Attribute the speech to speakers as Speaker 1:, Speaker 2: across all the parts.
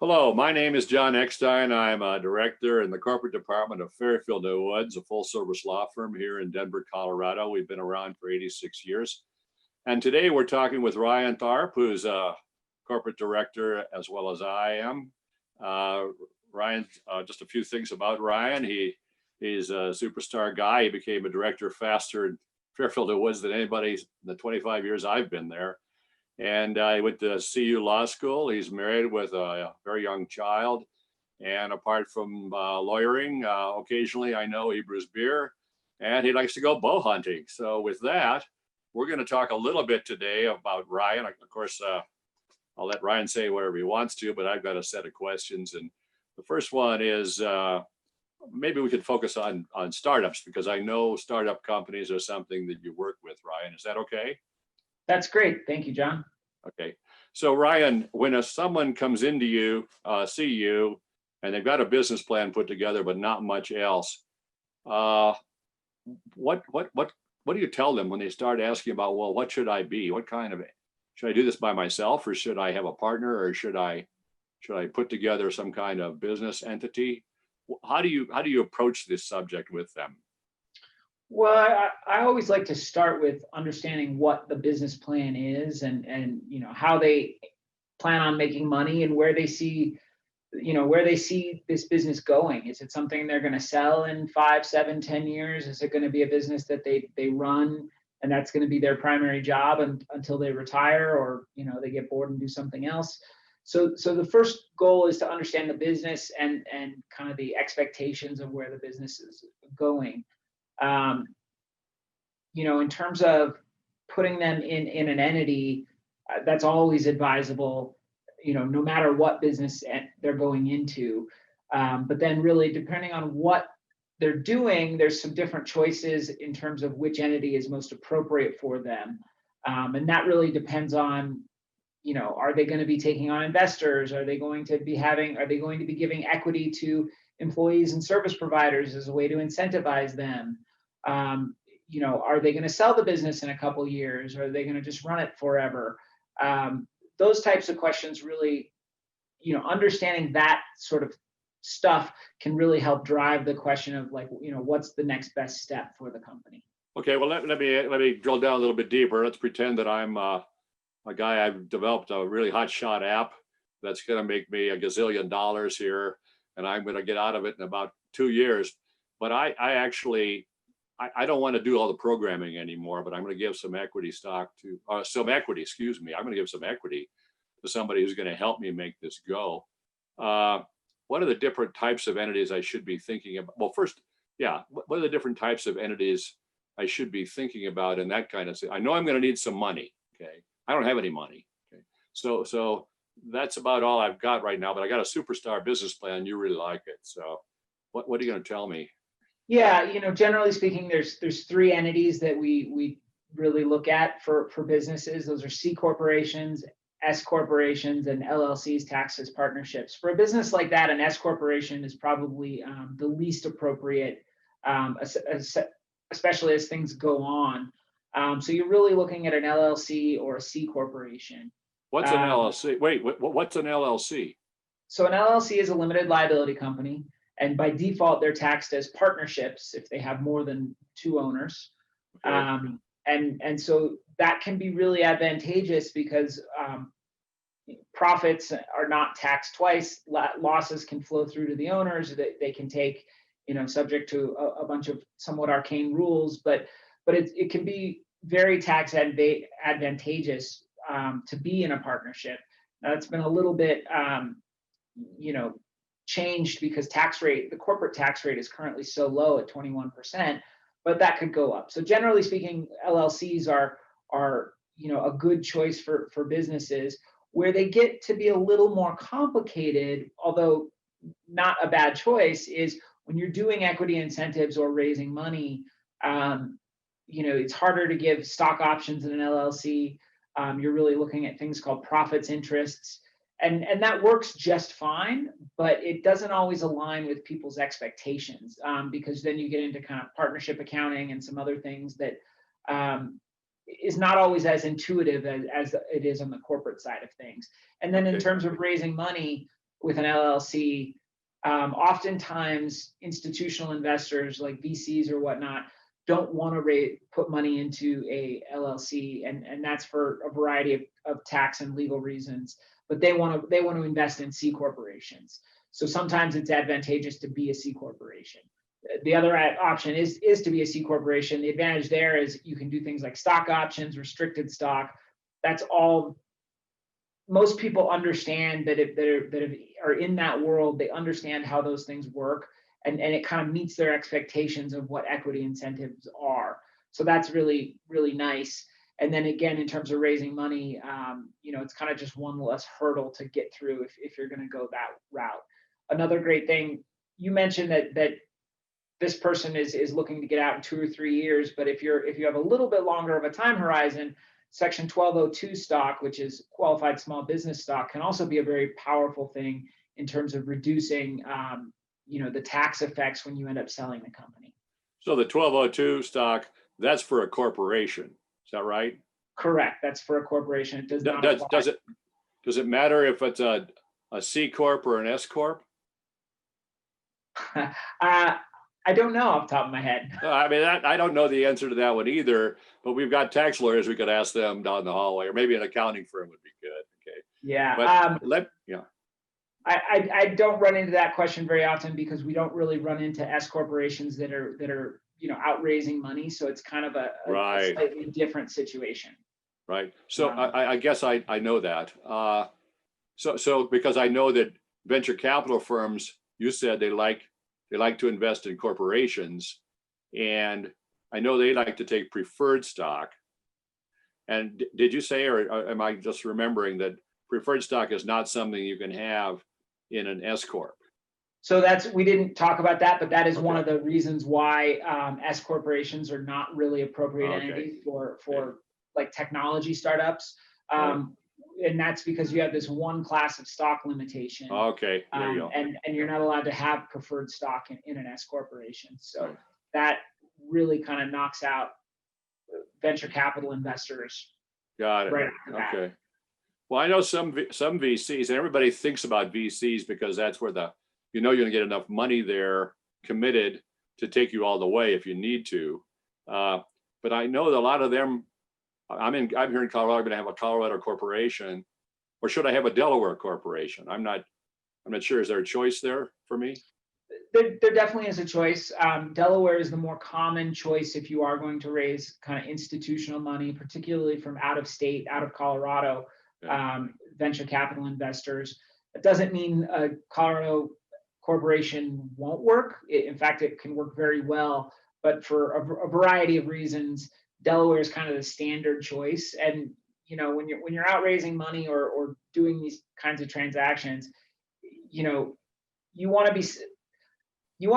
Speaker 1: Hello, my name is John Eckstein. I'm a director in the corporate department of Fairfield New Woods, a full service law firm here in Denver, Colorado. We've been around for 86 years. And today we're talking with Ryan Tharp, who's a corporate director as well as I am. Uh, Ryan, just a few things about Ryan. He's a superstar guy. He became a director faster in Fairfield New Woods than anybody in the 25 years I've been there. And he went to CU Law School. He's married with a very young child. And apart from lawyering, occasionally I know he brews beer and he likes to go bow hunting. So with that, we're going to talk a little bit today about Ryan. Of course, I'll let Ryan say whatever he wants to, but I've got a set of questions. And the first one is maybe we could focus on startups, because I know startup companies are something that you work with, Ryan. Is that okay?
Speaker 2: That's great. Thank you, John.
Speaker 1: Okay. So Ryan, when someone comes into you, see you, and they've got a business plan put together, but not much else, what do you tell them when they start asking about, well, what should I be? What kind of, should I do this by myself, or should I have a partner, or should I put together some kind of business entity? How do you approach this subject with them?
Speaker 2: Well, I always like to start with understanding what the business plan is and how they plan on making money and where they see this business going. Is it something they're going to sell in 5, 7, 10 years? Is it going to be a business that they run and that's going to be their primary job until they retire, or they get bored and do something else? So the first goal is to understand the business and kind of the expectations of where the business is going. In terms of putting them in an entity, that's always advisable, no matter what business they're going into. But then really depending on what they're doing, there's some different choices in terms of which entity is most appropriate for them. And that really depends on, are they going to be taking on investors? Are they going to be giving equity to employees and service providers as a way to incentivize them? Are they going to sell the business in a couple years? Or are they going to just run it forever? Those types of questions really, understanding that sort of stuff can really help drive the question of what's the next best step for the company.
Speaker 1: Okay, well, let me drill down a little bit deeper. Let's pretend that I'm a guy. I've developed a really hot shot app that's going to make me a gazillion dollars here, and I'm going to get out of it in about 2 years. But I actually don't want to do all the programming anymore, but I'm going to give some equity stock to excuse me. I'm going to give some equity to somebody who's going to help me make this go. What are the different types of entities I should be thinking about? Well, first, what are the different types of entities I should be thinking about in that kind of thing? I know I'm going to need some money. Okay. I don't have any money. Okay. So that's about all I've got right now, but I got a superstar business plan. You really like it. So what are you going to tell me?
Speaker 2: Yeah, generally speaking, there's 3 entities that we really look at for businesses. Those are C corporations, S corporations, and LLCs, taxed as partnerships. For a business like that, an S corporation is probably the least appropriate, especially as things go on. So you're really looking at an LLC or a C corporation.
Speaker 1: What's an LLC? Wait, what's an LLC?
Speaker 2: So an LLC is a limited liability company. And by default, they're taxed as partnerships if they have more than 2 owners. Okay. And so that can be really advantageous because profits are not taxed twice. Losses can flow through to the owners. They can take, subject to a bunch of somewhat arcane rules, but it can be very tax advantageous to be in a partnership. Now, it's been a little bit, changed because the corporate tax rate is currently so low at 21%, but that could go up. So generally speaking, LLCs are a good choice for businesses. Where they get to be a little more complicated, although not a bad choice, is when you're doing equity incentives or raising money. It's harder to give stock options in an LLC. You're really looking at things called profits interests. And that works just fine, but it doesn't always align with people's expectations, because then you get into kind of partnership accounting and some other things that is not always as intuitive as it is on the corporate side of things. And then in terms of raising money, with an LLC, oftentimes institutional investors like VCs or whatnot don't want to put money into a LLC, and that's for a variety of tax and legal reasons. But they want to invest in C corporations. So sometimes it's advantageous to be a C corporation. The other option is to be a C corporation. The advantage there is you can do things like stock options, restricted stock. That's all. Most people understand that if are in that world, they understand how those things work, and it kind of meets their expectations of what equity incentives are. So that's really, really nice. And then again, in terms of raising money, it's kind of just one less hurdle to get through if you're going to go that route. Another great thing, you mentioned that this person is looking to get out in 2 or 3 years, but if you have a little bit longer of a time horizon, Section 1202 stock, which is qualified small business stock, can also be a very powerful thing in terms of reducing the tax effects when you end up selling the company.
Speaker 1: So the 1202 stock, that's for a corporation. Is that right?
Speaker 2: Correct. That's for a corporation. It does not
Speaker 1: does it matter if it's a C corp or an S corp?
Speaker 2: I don't know off the top of my head.
Speaker 1: I mean, I don't know the answer to that one either, but we've got tax lawyers. We could ask them down the hallway, or maybe an accounting firm would be good. Okay.
Speaker 2: Yeah.
Speaker 1: But
Speaker 2: I don't run into that question very often because we don't really run into S corporations that are out raising money. So it's kind of a slightly different situation.
Speaker 1: Right. So I guess I know that. So because I know that venture capital firms, you said they like to invest in corporations, and I know they like to take preferred stock. And did you say, or am I just remembering that preferred stock is not something you can have in an S corp?
Speaker 2: So we didn't talk about that, but that is one of the reasons why S corporations are not really appropriate entities for like technology startups. And that's because you have this one class of stock limitation.
Speaker 1: Okay, there you go.
Speaker 2: And you're not allowed to have preferred stock in an S corporation. So that really kind of knocks out venture capital investors.
Speaker 1: Got it.
Speaker 2: Right off the bat.
Speaker 1: Okay. Well, I know some VCs, and everybody thinks about VCs because that's where you're going to get enough money there committed to take you all the way if you need to. But I know that a lot of them, I'm here in Colorado. I'm going to have a Colorado corporation, or should I have a Delaware corporation? I'm not sure. Is there a choice there for me?
Speaker 2: There definitely is a choice. Delaware is the more common choice if you are going to raise kind of institutional money, particularly from out of state, out of Colorado, venture capital investors. It doesn't mean a Colorado corporation won't work. In fact, it can work very well, but for a variety of reasons, Delaware is kind of the standard choice. And when you're out raising money or doing these kinds of transactions, you want to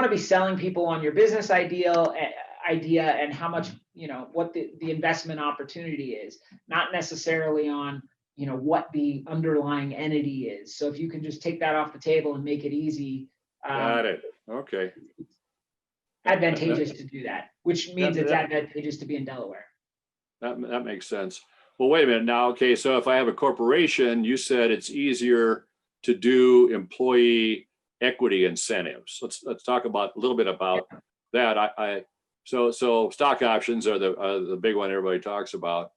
Speaker 2: be selling people on your business idea and how much what the investment opportunity is, not necessarily on what the underlying entity is. So if you can just take that off the table and make it easy,
Speaker 1: got it. Okay.
Speaker 2: Advantageous to do that, which means it's advantageous to be in Delaware.
Speaker 1: That makes sense. Well, wait a minute now. Okay, so if I have a corporation, you said it's easier to do employee equity incentives. Let's talk a little bit about that. So stock options are the big one everybody talks about.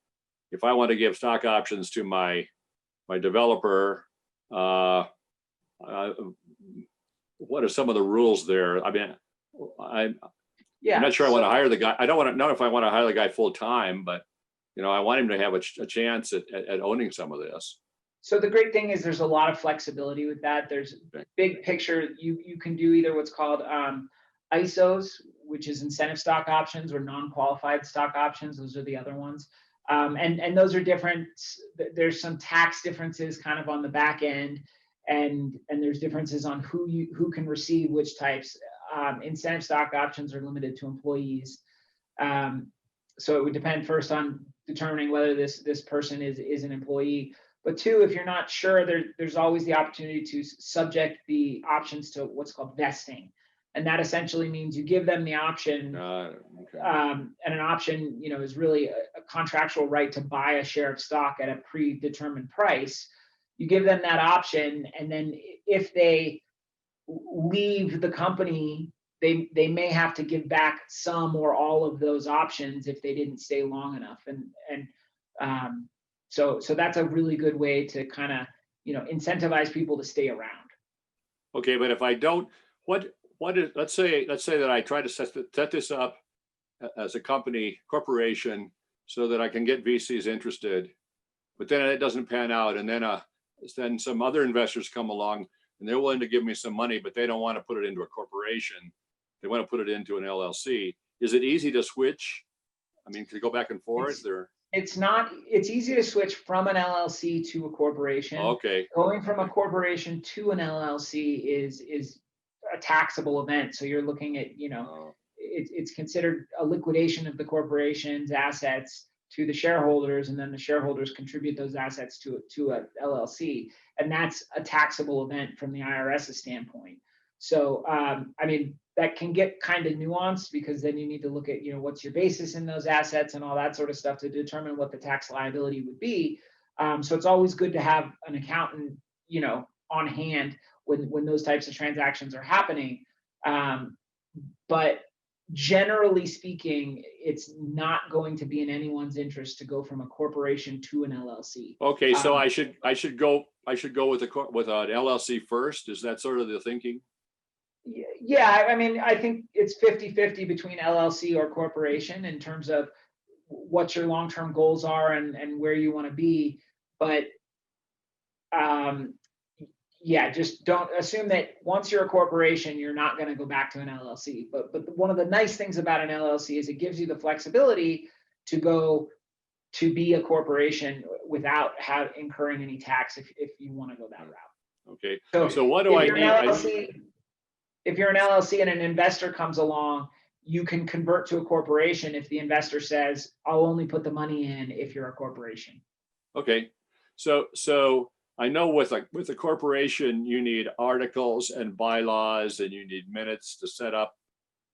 Speaker 1: If I want to give stock options to my developer, what are some of the rules there? I mean, I'm not sure I want to hire the guy. I don't know if I want to hire the guy full time, but I want him to have a chance at owning some of this.
Speaker 2: So the great thing is there's a lot of flexibility with that. There's big picture. You can do either what's called ISOs, which is incentive stock options, or non-qualified stock options. Those are the other ones. And those are different. There's some tax differences kind of on the back end, and there's differences on who can receive which types. Incentive stock options are limited to employees. So it would depend first on determining whether this person is an employee. But two, if you're not sure, there's always the opportunity to subject the options to what's called vesting. And that essentially means you give them the option, and an option, is really a contractual right to buy a share of stock at a predetermined price. you give them that option, and then if they leave the company, they may have to give back some or all of those options if they didn't stay long enough. So that's a really good way to kind of, incentivize people to stay around.
Speaker 1: Okay, but if I don't, what is, let's say that I try to set this up as a company, corporation, so that I can get VCs interested, but then it doesn't pan out, and then some other investors come along and they're willing to give me some money, but they don't want to put it into a corporation. They want to put it into an LLC. Is it easy to switch? I mean, to go back and forth, or?
Speaker 2: It's not, it's easy to switch from an LLC to a corporation.
Speaker 1: Okay,
Speaker 2: Going from a corporation to an LLC is a taxable event. So you're looking at,
Speaker 1: oh,
Speaker 2: it's considered a liquidation of the corporation's assets to the shareholders, and then the shareholders contribute those assets to a LLC, and that's a taxable event from the IRS's standpoint. So, I mean, that can get kind of nuanced, because then you need to look at, what's your basis in those assets and all that sort of stuff to determine what the tax liability would be. So it's always good to have an accountant, on hand when those types of transactions are happening. But generally speaking, it's not going to be in anyone's interest to go from a corporation to an LLC.
Speaker 1: okay. So I should go with an LLC first. Is that sort of the thinking?
Speaker 2: Yeah, I mean, I think it's 50-50 between LLC or corporation in terms of what your long-term goals are and where you want to be. But yeah, just don't assume that once you're a corporation, you're not going to go back to an LLC. But one of the nice things about an LLC is it gives you the flexibility to go to be a corporation without incurring any tax if you want to go that route.
Speaker 1: Okay. So what do I need?
Speaker 2: If you're an LLC and an investor comes along, you can convert to a corporation if the investor says, I'll only put the money in if you're a corporation.
Speaker 1: Okay. So I know with a corporation, you need articles and bylaws, and you need minutes to set up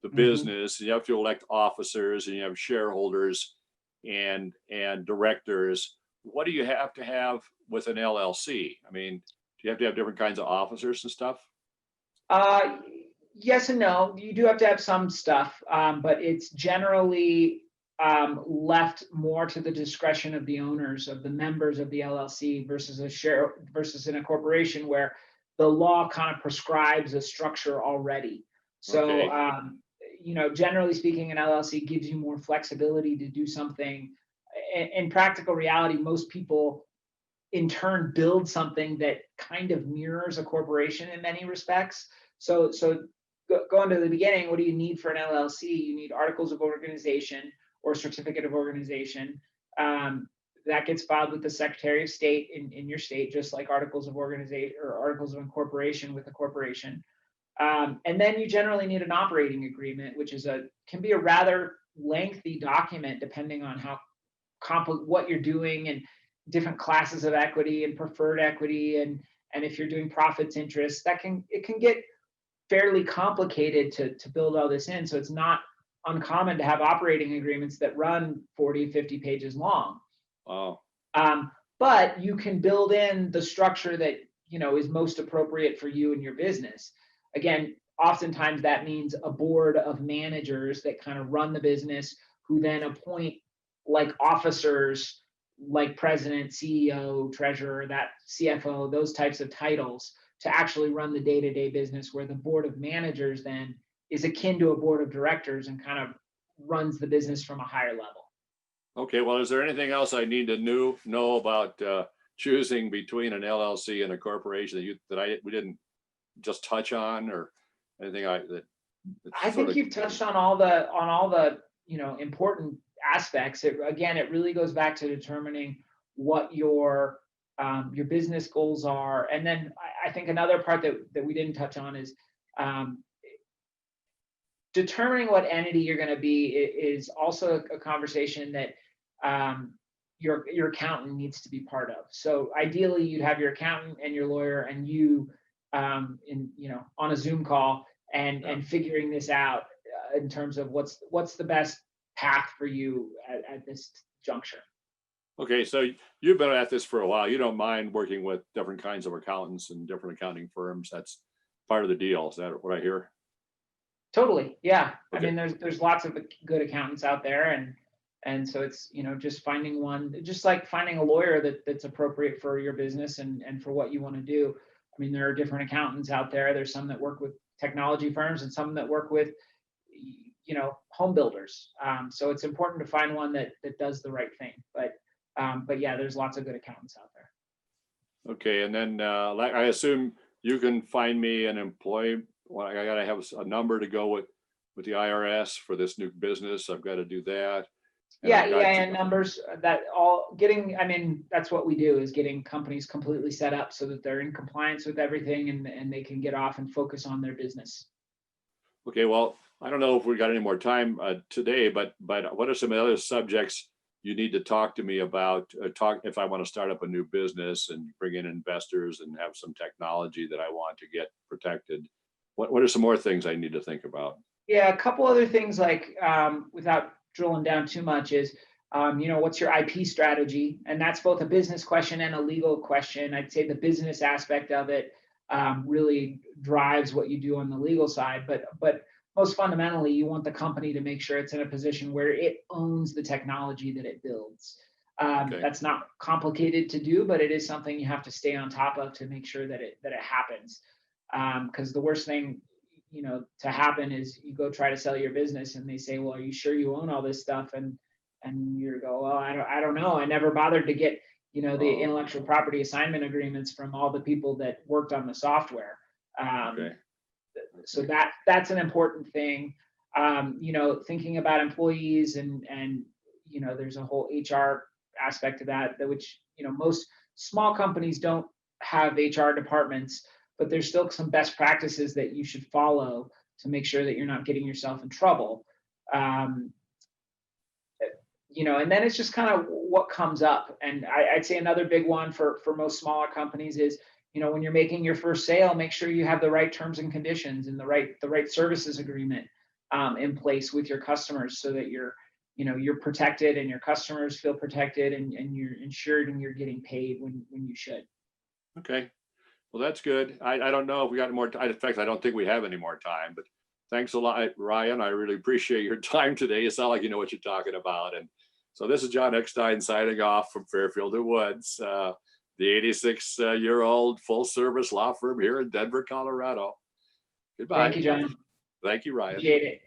Speaker 1: the business. And you have to elect officers, and you have shareholders and directors. What do you have to have with an LLC? I mean, do you have to have different kinds of officers and stuff?
Speaker 2: Yes and no. You do have to have some stuff, but it's generally left more to the discretion of the owners, of the members of the LLC, versus in a corporation where the law kind of prescribes a structure already. So,
Speaker 1: Okay.
Speaker 2: Generally speaking, an LLC gives you more flexibility to do something. In practical reality, most people in turn build something that kind of mirrors a corporation in many respects. So going to the beginning, what do you need for an LLC? You need articles of organization or certificate of organization. That gets filed with the Secretary of State in your state, just like articles of organization or articles of incorporation with a corporation. And then you generally need an operating agreement, which can be a rather lengthy document depending on what you're doing and different classes of equity and preferred equity, and if you're doing profits interest, it can get fairly complicated to build all this in. So it's not uncommon to have operating agreements that run 40, 50 pages long.
Speaker 1: Wow.
Speaker 2: But you can build in the structure that is most appropriate for you and your business. Again, oftentimes that means a board of managers that kind of run the business, who then appoint like officers like president, CEO, treasurer, that CFO, those types of titles, to actually run the day-to-day business, where the board of managers then is akin to a board of directors and kind of runs the business from a higher level.
Speaker 1: Okay. Well, is there anything else I need to know about choosing between an LLC and a corporation that we didn't just touch on, or anything
Speaker 2: I think you've touched on all the important aspects. It really goes back to determining what your business goals are. And then I think another part that we didn't touch on is determining what entity you're going to be is also a conversation that your accountant needs to be part of. So ideally, you'd have your accountant and your lawyer and you on a Zoom call and figuring this out in terms of what's the best path for you at this juncture.
Speaker 1: Okay, so you've been at this for a while. You don't mind working with different kinds of accountants and different accounting firms. That's part of the deal. Is that what I hear?
Speaker 2: Totally, yeah. I
Speaker 1: Okay.
Speaker 2: mean, there's lots of good accountants out there, and so it's, just finding one, just like finding a lawyer that's appropriate for your business and for what you want to do. I mean, there are different accountants out there. There's some that work with technology firms and some that work with, home builders. So it's important to find one that does the right thing. But yeah, there's lots of good accountants out there.
Speaker 1: Okay, and then like I assume you can find me an employee. Well, I gotta have a number to go with the IRS for this new business. I've got to do that, and
Speaker 2: Yeah,
Speaker 1: I've got to.
Speaker 2: EIN numbers, that all getting, I mean, that's what we do, is getting companies completely set up so that they're in compliance with everything and they can get off and focus on their business.
Speaker 1: Okay, well, I don't know if we got any more time today, but what are some other subjects you need to talk to me about? Talk if I want to start up a new business and bring in investors and have some technology that I want to get protected. What are some more things I need to think about?
Speaker 2: Yeah, a couple other things, like, without drilling down too much, is, what's your IP strategy? And that's both a business question and a legal question. I'd say the business aspect of it really drives what you do on the legal side. But most fundamentally, you want the company to make sure it's in a position where it owns the technology that it builds.
Speaker 1: Okay.
Speaker 2: That's not complicated to do, but it is something you have to stay on top of to make sure that it happens. Because the worst thing, to happen is you go try to sell your business and they say, well, are you sure you own all this stuff? And you go, well, I don't know. I never bothered to get, the
Speaker 1: Oh,
Speaker 2: intellectual property assignment agreements from all the people that worked on the software.
Speaker 1: okay.
Speaker 2: So
Speaker 1: Okay.
Speaker 2: that's an important thing. Thinking about employees and there's a whole HR aspect to that which, most small companies don't have HR departments, but there's still some best practices that you should follow to make sure that you're not getting yourself in trouble. Um, and then it's just kind of what comes up. And I'd say another big one for most smaller companies is, when you're making your first sale, make sure you have the right terms and conditions and the right services agreement in place with your customers, so that you're protected and your customers feel protected, and you're insured and you're getting paid when you should.
Speaker 1: Okay. Well, that's good. I don't know if we got more time. In fact, I don't think we have any more time, but thanks a lot, Ryan. I really appreciate your time today. You sound like you know what you're talking about. And so this is John Eckstein signing off from Fairfield and Woods, the 86-year-old full service law firm here in Denver, Colorado.
Speaker 2: Thank
Speaker 1: Goodbye.
Speaker 2: you, John.
Speaker 1: Thank you, Ryan.
Speaker 2: Appreciate it.